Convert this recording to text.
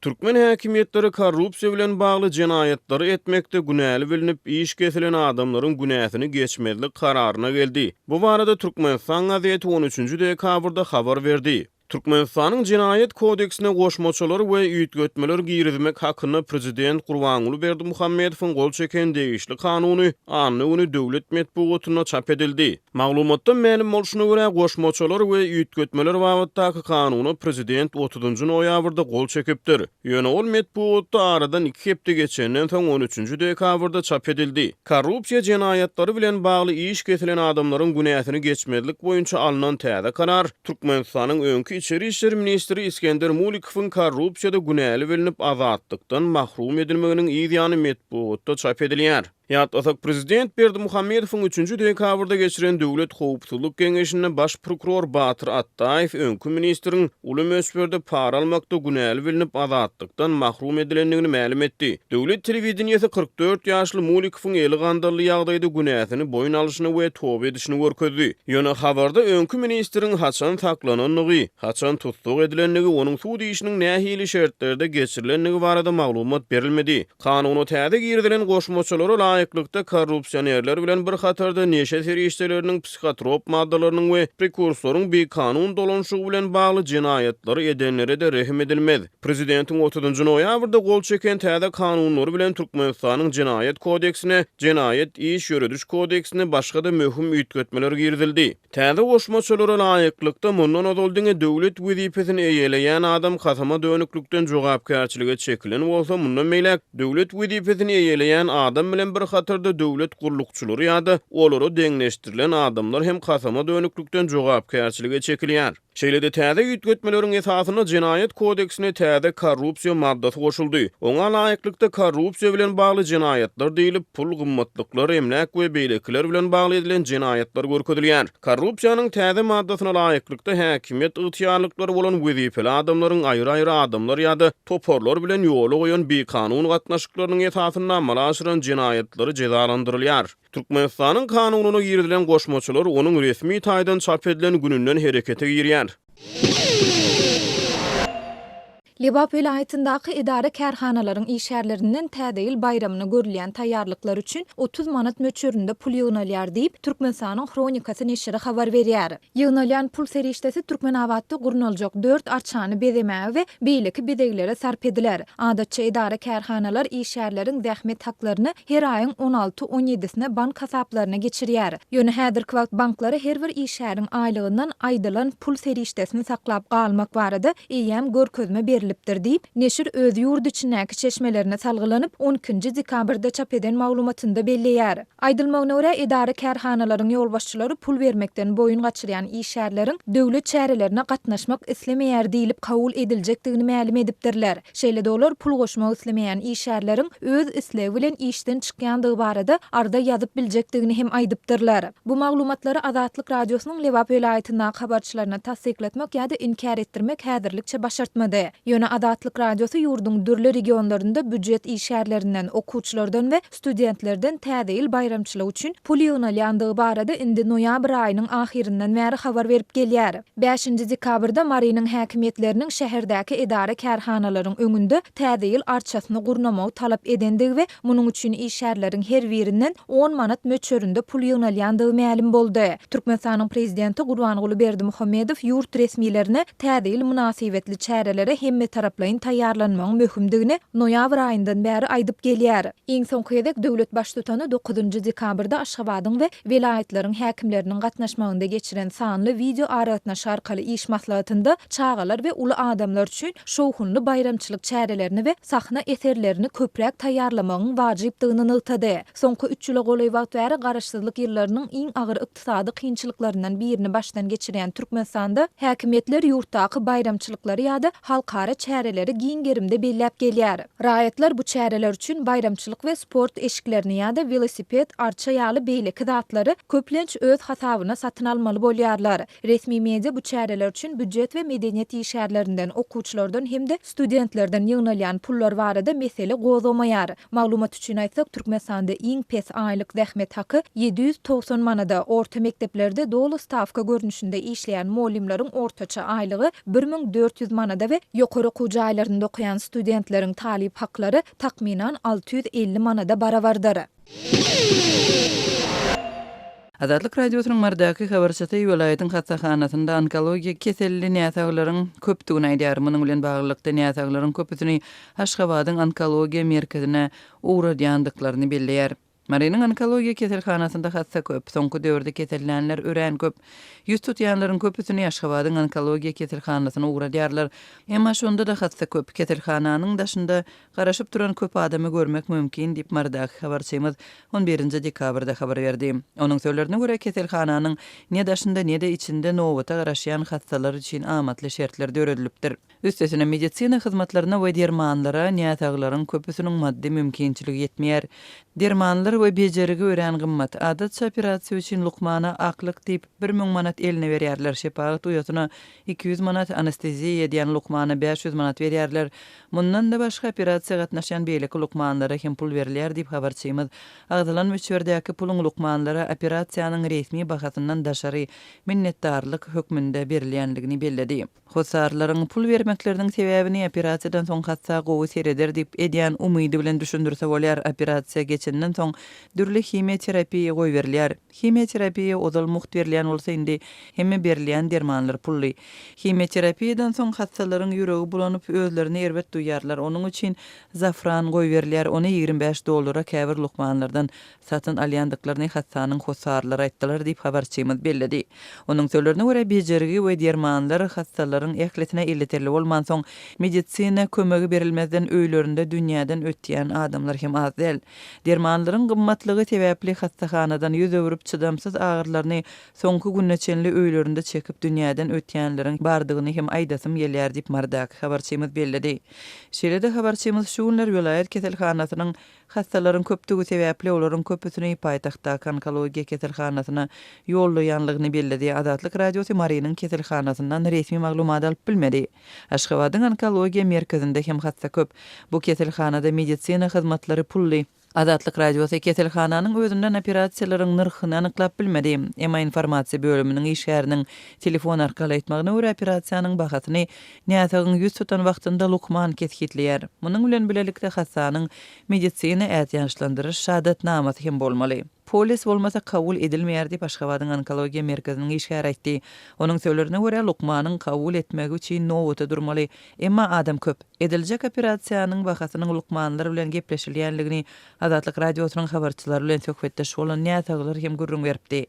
Türkmen häkimetleri korrupsiýa bilen bagly jenayatlary etmekde günäli bilinip iş kesilen adamlaryň günäsini geçmezlik kararyna geldi. Bu barada Türkmenistan gazetesi 13-nji dekabrda habar berdi. Türkmenistanyň Jinayet kodeksine goşmaçylar we üýtgetmeler girizmek hakyna prezident Gurbanuly Berdimuhammedowyň gol çeken degişli kanuny anny ony döwlet medeniýetine çap edildi. Maglumatda ma'lum bolşuna görä goşmaçylar we üýtgetmeler wagtyndaky kanuny prezident 30-njy noýabrda gol çekipdir. Ýöne ol medeniýetde aradan 2 hepde geçenden soň 13-nji dekabrda çap edildi. Korrupsiýa jenayatlary bilen bagly iş kesilen adamlaryň günäsini geçmezlik boýunça alynan täze karar Türkmenistanyň öňkü İçeri İşleri Ministri İskender Mulikowyň korrupsiýada günäli bilinip azatlykdan mahrum edilmeginiň ýa-da medeniýetde çap edilýär. Ýatlasak prezident Berdimuhammedowyň 3-nji dekabrda geçiren Döwlet Howpsuzlyk Geňeşine baş prokuror Batyr Attaýew öňkü ministriň uly mösberde para almakda günäli bilinip azatlykdan mahrum edilendigini ma'lum etdi. Döwlet telewizionyasy 44 ýaşly Mulikowyň eli gandally ýagdaýda günäsini boyun alyşyny we toba edişini görkezdi. Ýöne habarda öňkü ministriň haçan saklananlygy, haçan tutsak edilendigi, onuň suw diýişiniň nähili şertlerde geçirilendigi barada maglumat berilmedi. Kanuny täze girdilen goşmaçylara ýaklykda korrupsionerler bilen bir hatarda neşe serişdeleriniň psikotrop maddalarynyň we prekursoryň bir kanun dolanşygy bilen bagly jenayatlary edenlere de rehm edilmez. Prezidentiň 30-njy noýabrda gol çeken täze kanunlary bilen Türkmenistanyň Jinayet kodeksine, Jinayet iş ýörediş kodeksine başga-da möhüm üýtgetmeler girdildi. Täze goşmaçylara laýyklykda mundan ödüldiňe döwlet wezipesini eýeleýän adam kasama dönüklükden jogapkärçilige çekilen bolsa mundan meýlek döwlet wezipesini eýeleýän adam bilen bir hatarda döwlet gurlukçylary ýa-da olary deňleşdirilen adamlar hem kasama dönüklükden jogapkärçilige çekilýär. Şeýlede täze üýtgetmeleriň esasyna Jinayet kodeksine täze korrupsiýa maddasy goşuldy. Oňa laýyklykda korrupsiýa bilen bagly jinayatlar diýilip pul gymmatlyklar, emlak we beýlekler bilen bagly edilen jinayatlar görkezilýär. Korrupsiýanyň täze maddasyna laýyklykda häkimet ygtyýarlyklary bolan wezipeli adamlaryň aýry-aýry adamlar ýa-da toporlar bilen ýola goýan bir kanun gatnaşyklarynyň esasyna amal aşyran jinayatlary cezalandyrylýar. Türkmenistanyň kanunyna girdilen goşmaçylar onuň resmi taýdan çap edilen gününden herekete girýär. Lebap vilayetindäki idare kärhanalaryň işgärlerinden täze ýyl bayramyna görülýän taýýarlyklar üçin 30 manat möçberinde pul ýygnalýar diýip Türkmenistanyň Kronikasy neşri habar berýär. Ýygnalýan pul serişdesi Türkmenabatda gurnuljak 4 arçany bezemäge we beýleki bedeglere sarp ediler. Adatça idare kärhanalar işgärleriň zähmet haklaryny her aýyň 16-17-sine bank hasaplaryna geçirýär. Ýöne häzirki wagt banklary her bir işgäriň aýlygyndan aýdylan pul serişdesini saklap galmak barada eýem görkezme berilýär. Diýip neşir öz ýurt içindäki çeşmelerine salgylanyp 12-nji dekabrda çap eden maglumatynda belleýär. Aýdylmagyna görä idare kärhanalaryň ýolbaşçylary pul bermekden boyun gaçyrýan işgärleriň döwlet çärelerine gatnaşmak islemeýär diýilip kabul ediljakdygyny ma'lum edipdirler. Şeýle de olar pul goşmak islemeýän işgärleriň öz islegi bilen işden çykýandygy barada arda ýazyp biljakdygyny hem aýdypdyrlar. Bu maglumatlary Azatlyk radiosynyň Lebap vilayetindäki habarçylaryna tasdikletmek ýa-da inkar etdirmek häzirlikçe başartmady. Azatlyk radiosu ýurduň dürli regionlarynda büdjet işgärlerinden, okuwçylardan we studentlerden täze ýyl bayramçylygy üçin pul ýygnalýandygy barada indi noýabr aýynyň ahirinden bäri habar berip gelýär. 5-nji dekabrda Marynyň häkimetleriniň şäherdäki idare kärhanalaryň öňünde täze ýyl arçasyny gurnamagy talap edendigi we munyň üçin işgärleriň her birinden 10 manat möçberinde pul ýygnalýandygy ma'lum boldy. Türkmenistanyň prezidenti Gurbanuly Berdimuhammedow ýurt resmiýetlerine täze ýyl münasibetli çärelere hemme taraplaryň taýýarlanmagyň möhümdigini noýabr aýyndan bäri aýdyp gelýär. Iň soňky edek döwlet baş tutany 9-njy dekabrda Aşgabatyň we vilayetleriň häkimleriniň gatnaşmagynda geçiren sanly video aratnaş arkaly iş maslahatynda çağalar we uly adamlar üçin şowhunly bayramçylyk çärelerini we sahna eserlerini köprek taýýarlamagyň wajypdygyny ýytady. Soňky 3 ýyla goly wagt bäri garaşsyzlyk ýyllarynyň iň agyr ykdysady kynçylyklarynyň birini başdan geçiren Türkmenistanda häkimetler ýurtdaky bayramçylyklary ýa-da halkara çäreleri giňgerimde belläp gelýär. Raýatlar bu çäreler üçin bayramçylyk we sport eşiklerini ýa-da velosiped, arça ýaly beýleki zatlary köplenç öz hasabyna satyn almaly bolýarlar. Resmi media bu çäreler üçin büdjet we medeniýet işgärlerinden, okuwçylardan hem-de studentlerden ýygnalýan pullar barada mesele gozamaýar. Maglumat üçin aýtsak, Türkmenistanda iň pes aýlyk zähmet haky 790 manada, orta mekteplerde dolu stavka görnüşinde işleýän muallimlaryň ortaça aýlygy 1400 manada we ýokary hökümet okuw jaýlarynda okuyan studentleriň talip haklary takminan 650 manada barabardyr. Azatlyk radiosynyň mardaky habarçaty welaýatyň hastahanasynda onkologiýa keselli näsaglaryň köpdigini aýdýar. Munyň bilen baglykda näsaglaryň köpüsini Aşgabatyň onkologiýa merkezine uğradýandyklaryny belleýär. Marinin onkologiýa keselhanasynda hassa köp, soňky döwürde kesellänler örän köp. Ýüz tutýanlaryň köpüsini Aşgabatyň onkologiýa keselhanasyna uğradýarlar. Emma şonda da hassa köp. Keselhananyň daşynda garaşyp duran köp adamy görmek mümkin diýip mardaky habarçymyz 11 dekabrda habar berdi. Onuň sözlerine görä keselhananyň ne daşynda ne de içinde nowata garaşýan hastalar üçin amatly şertler döredilipdir. Üstesine medisina hyzmatlaryna we dermanlara näsaglaryň köpüsiniň maddi mümkinçiligi ýetmeýär. Dermanlar we bejerigi ören gymmat. Adatça operasiýa üçin lukmana aklyk diýip 1000 manat eline berýärler. Şepagat uýatyna 200 manat, anesteziýa edýän lukmana 500 manat berýärler. Mundan da başga operasiýa gatnaşan beýleki lukmanlara hem pul berilýär diýip habarçymyz. Agdalan meçwerdäki puluň lukmanlara operasiýanyň resmi bahasyndan daşary minnetdarlyk hökmünde berilýändigini belledi. Hosarlaryň pul bermekleriniň sebäbini operasiýadan soň hassa gowy sereder diýip edýän umydy bilen düşündirse bolýar. Operasiýa geçenden soň dürli himioterapiýa goý berilýär. Himioterapiýa odal muht berilýän bolsa indi hemme berilýän dermanlar pully. Himioterapiýadan soň hassalaryň ýüregi bulanyp özlerini erbet duýarlar. Onuň üçin zafran goý berilýär. Ony $25 käbir lukmanlardan satyn alýandyklaryny hassanyň hosarlary aýtdylar diýip habarçymyz belledi. Onuň sözlerine görä bejerigi we dermanlar hassalaryň ähletine illeterli bolman soň medisina kömegi berilmezden öýlerinde dünýäden ötýän adamlar hem az däl. Dermanlaryň gymmatlygy sebäpli hastahanadan ýüz öwürüp çydamsız agyrlaryny soňky günneçenli öýlerinde çekip dünýäden ötýänleriň bardygyny hem aýdasym gelýär diýip mardaky habarçymyz belledi. Şeýle-de habarçymyz şu günler welaýat keselhanasynyň hastalaryň köpdigi sebäpli olaryň köpüsini paýtagtdaky onkologiýa keselhanasyna ýollaýanlygyny belledi. Azatlyk radiosy Marynyň keselhanasyndan resmi maglumat alyp bilmedi. Aşgabatyň onkologiýa merkezinde hem hassa köp. Bu keselhanada medisina hyzmatlary pully. Azatlyk radiosy keselhananyň özünden operasiýalaryň nyrkyny anyklap bilmedi. Emma informasiýa bölüminiň işgäriniň telefon arkaly aýtmagyna görä operasiýanyň bahasyny näsagyň ýüz tutan wagtynda lukman kesgitleýär. Munyň bilen bilelikde hassanyň medisina ätýançlandyryş şahatnamasy hem bolmaly. Polis bolmasa kabul edilmeýär diýip Aşgabatyň onkologiýa merkeziniň işgär aýtdy. Onuň sözlerine görä lukmanyň kabul etmegi üçin nowata durmaly. Emma adam köp. Ediljek operasiýanyň bahasynyň lukmanlar bilen gepleşilýänligini Azatlyk radiosynyň habarçylary bilen söhbetdeş bolan näsaglar hem gürrüň beripdi.